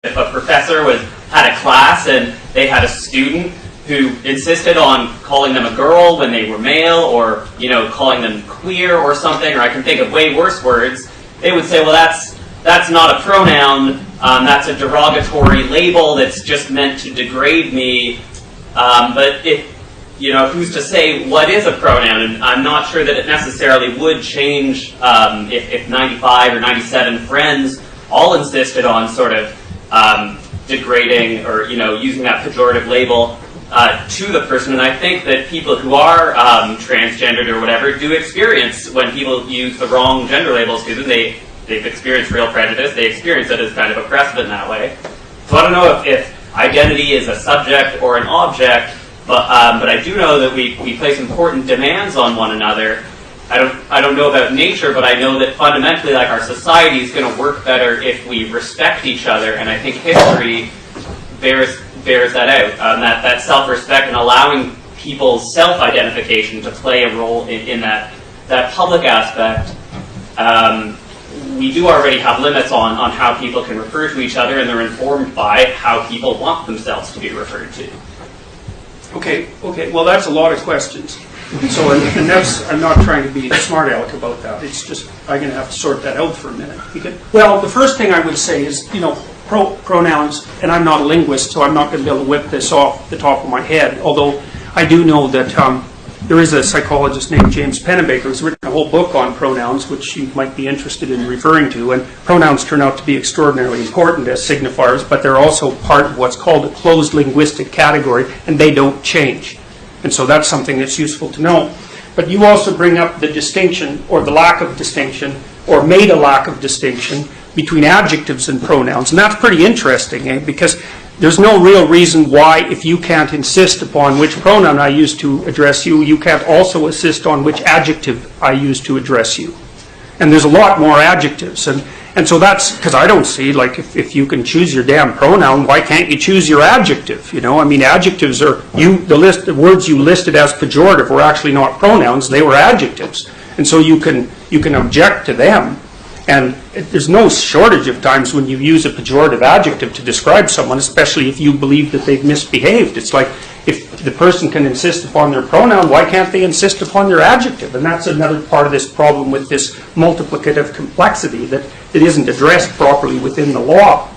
if a professor had a class and they had a student who insisted on calling them a girl when they were male, or calling them queer or something, or I can think of way worse words, they would say, well, that's not a pronoun, that's a derogatory label that's just meant to degrade me. But who's to say what is a pronoun? And I'm not sure that it necessarily would change if 95 or 97 friends all insisted on sort of degrading or using that pejorative label to the person. And I think that people who are transgendered or whatever do experience when people use the wrong gender labels to them. They've experienced real prejudice. They experience it as kind of oppressive in that way. So I don't know if identity is a subject or an object, but I do know that we place important demands on one another. I don't know about nature, but I know that fundamentally, like, our society is going to work better if we respect each other, and I think history bears that out. That self-respect and allowing people's self-identification to play a role in that public aspect. We do already have limits on how people can refer to each other, and they're informed by how people want themselves to be referred to. Okay. Well, that's a lot of questions. So, and that's, I'm not trying to be a smart aleck about that. It's just, I'm going to have to sort that out for a minute. Well, the first thing I would say is, pronouns, and I'm not a linguist, so I'm not going to be able to whip this off the top of my head, although I do know that there is a psychologist named James Pennebaker who's written a whole book on pronouns, which you might be interested in referring to, and pronouns turn out to be extraordinarily important as signifiers, but they're also part of what's called a closed linguistic category, and they don't change. And so that's something that's useful to know. But you also bring up the distinction, or the lack of distinction, or made a lack of distinction between adjectives and pronouns. And that's pretty interesting, because there's no real reason why, if you can't insist upon which pronoun I use to address you, you can't also insist on which adjective I use to address you. And there's a lot more adjectives. And so that's, because I don't see, like, if you can choose your damn pronoun, why can't you choose your adjective? Adjectives are, the words you listed as pejorative were actually not pronouns, they were adjectives. And so you can object to them. And there's no shortage of times when you use a pejorative adjective to describe someone, especially if you believe that they've misbehaved. It's like, if the person can insist upon their pronoun, why can't they insist upon their adjective? And that's another part of this problem with this multiplicative complexity that isn't addressed properly within the law.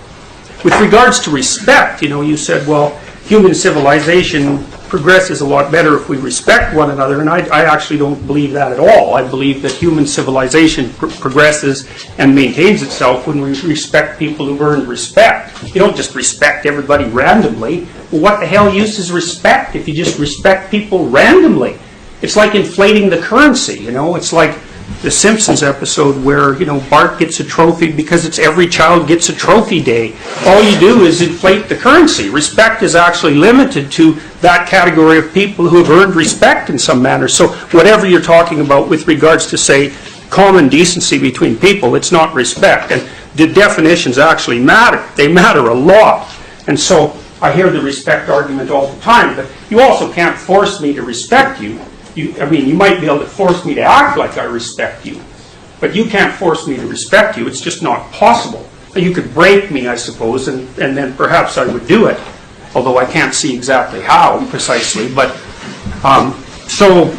With regards to respect, you said, well, human civilization progresses a lot better if we respect one another, and I actually don't believe that at all. I believe that human civilization progresses and maintains itself when we respect people who've earned respect. You don't just respect everybody randomly. Well, what the hell use is respect if you just respect people randomly? It's like inflating the currency, It's like the Simpsons episode where, Bart gets a trophy because it's every child gets a trophy day. All you do is inflate the currency. Respect is actually limited to that category of people who have earned respect in some manner. So whatever you're talking about with regards to, say, common decency between people, it's not respect. And the definitions actually matter. They matter a lot. And so I hear the respect argument all the time, but you also can't force me to respect you. You might be able to force me to act like I respect you, but you can't force me to respect you. It's just not possible. You could break me, I suppose, and then perhaps I would do it, although I can't see exactly how precisely. But so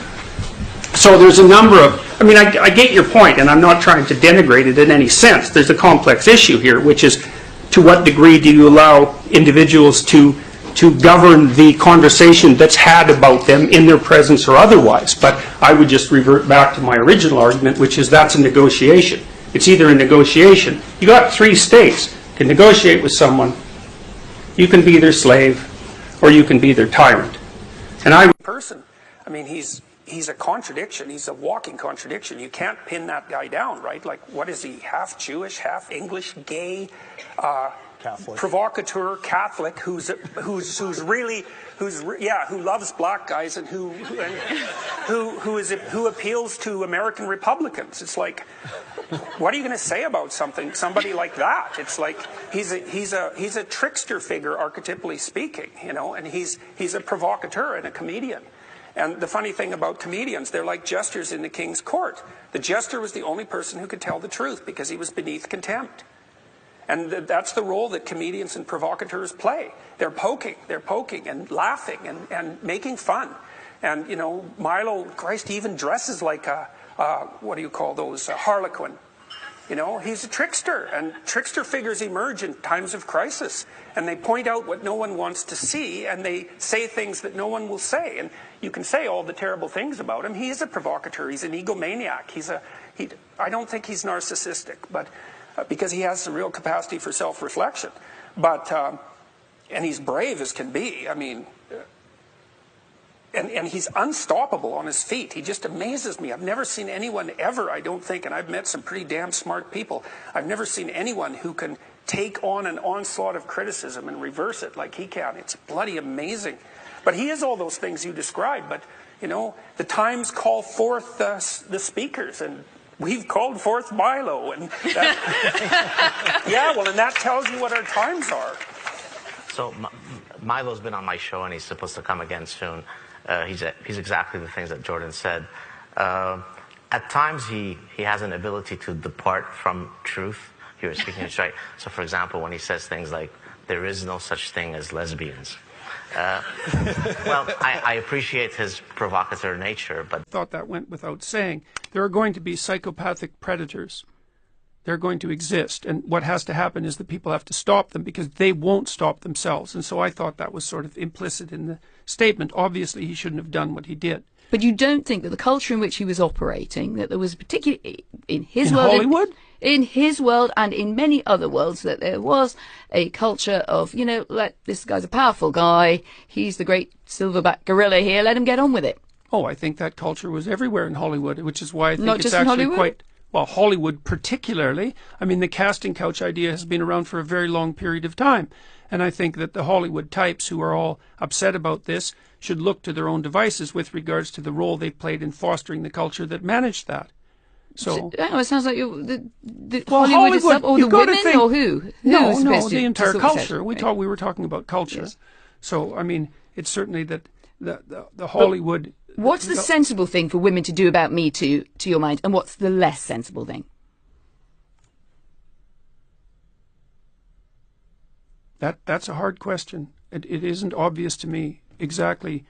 there's a number of, I get your point, and I'm not trying to denigrate it in any sense. There's a complex issue here, which is, to what degree do you allow individuals to govern the conversation that's had about them in their presence or otherwise. But I would just revert back to my original argument, which is that's a negotiation. It's either a negotiation. You got 3 states. You can negotiate with someone. You can be their slave, or you can be their tyrant. And he's a contradiction. He's a walking contradiction. You can't pin that guy down, right? Like, what is he? Half Jewish, half English, gay, Catholic. Provocateur, Catholic, who loves black guys and who appeals to American Republicans. It's like, what are you going to say about somebody like that? It's like he's a trickster figure, archetypally speaking, and he's a provocateur and a comedian. And the funny thing about comedians, they're like jesters in the king's court. The jester was the only person who could tell the truth because he was beneath contempt. And that's the role that comedians and provocateurs play. They're poking and laughing and making fun. And, you know, Milo, Christ, he even dresses like a what do you call those, a harlequin. You know, he's a trickster, and trickster figures emerge in times of crisis, and they point out what no one wants to see, and they say things that no one will say. And you can say all the terrible things about him. He is a provocateur. He's an egomaniac. I don't think he's narcissistic, but because he has some real capacity for self-reflection. But and he's brave as can be. I mean. And he's unstoppable on his feet. He just amazes me. I've never seen anyone ever, I don't think, and I've met some pretty damn smart people, I've never seen anyone who can take on an onslaught of criticism and reverse it like he can. It's bloody amazing. But he is all those things you described. But, you know, the times call forth the speakers, and we've called forth Milo. And that, yeah, well, and that tells you what our times are. So Milo's been on my show, and he's supposed to come again soon. He's exactly the things that Jordan said. At times, he has an ability to depart from truth. He was speaking it right. So, for example, when he says things like, there is no such thing as lesbians. Well, I appreciate his provocateur nature, but... I thought that went without saying. There are going to be psychopathic predators. They're going to exist, and what has to happen is that people have to stop them because they won't stop themselves. And so I thought that was sort of implicit in the statement. Obviously, he shouldn't have done what he did. But you don't think that the culture in which he was operating, that there was particularly in his world, Hollywood? In his world and in many other worlds, that there was a culture of, you know, this guy's a powerful guy, he's the great silverback gorilla here, let him get on with it. Oh, I think that culture was everywhere in Hollywood, which is why I think Not it's just in actually Hollywood? quite... Well, Hollywood particularly. I mean, the casting couch idea has been around for a very long period of time. And I think that the Hollywood types who are all upset about this should look to their own devices with regards to the role they played in fostering the culture that managed that. So it sounds like the well, Hollywood itself, or the women, think, or who? No, Who's no, supposed the to entire sort of culture. say? We were talking about culture. Yes. So, I mean, it's certainly that the Hollywood... What's the sensible thing for women to do about Me Too, to your mind, and what's the less sensible thing? That's a hard question. It isn't obvious to me exactly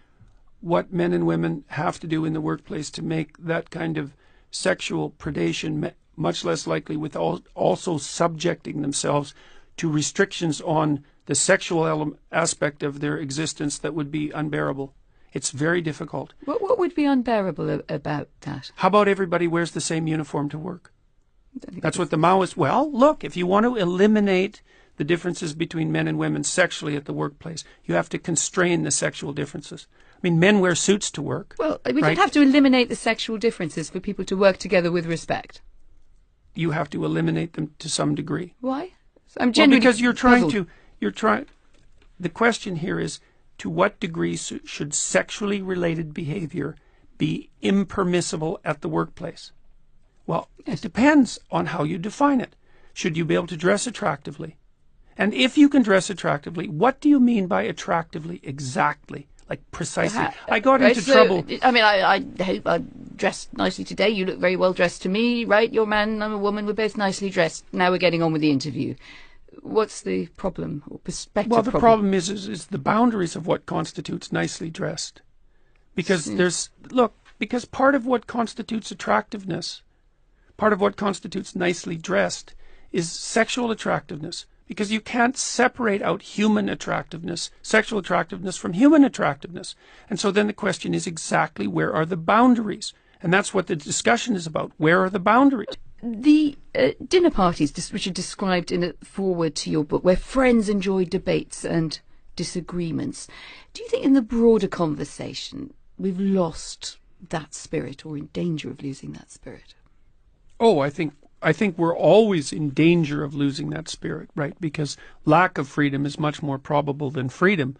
what men and women have to do in the workplace to make that kind of sexual predation much less likely, with also subjecting themselves to restrictions on the sexual aspect of their existence that would be unbearable. It's very difficult. What would be unbearable about that? How about everybody wears the same uniform to work? That's what the Maoists... Well, look, if you want to eliminate the differences between men and women sexually at the workplace, you have to constrain the sexual differences. I mean, men wear suits to work. Well, we right? don't have to eliminate the sexual differences for people to work together with respect. You have to eliminate them to some degree. Why? I'm genuinely because you're puzzled. The question here is, to what degree should sexually related behavior be impermissible at the workplace? Well, it depends on how you define it. Should you be able to dress attractively? And if you can dress attractively, what do you mean by attractively exactly? Like precisely. I got into trouble. I mean, I hope I dressed nicely today. You look very well dressed to me, right? You're a man, I'm a woman. We're both nicely dressed. Now we're getting on with the interview. What's the problem or perspective? Well, the problem is the boundaries of what constitutes nicely dressed. Because because part of what constitutes attractiveness, part of what constitutes nicely dressed is sexual attractiveness. Because you can't separate out human attractiveness, sexual attractiveness, from human attractiveness. And so then the question is exactly where are the boundaries? And that's what the discussion is about. Where are the boundaries? The dinner parties, which are described in a foreword to your book, where friends enjoy debates and disagreements. Do you think in the broader conversation we've lost that spirit, or in danger of losing that spirit? Oh, I think we're always in danger of losing that spirit, right? Because lack of freedom is much more probable than freedom.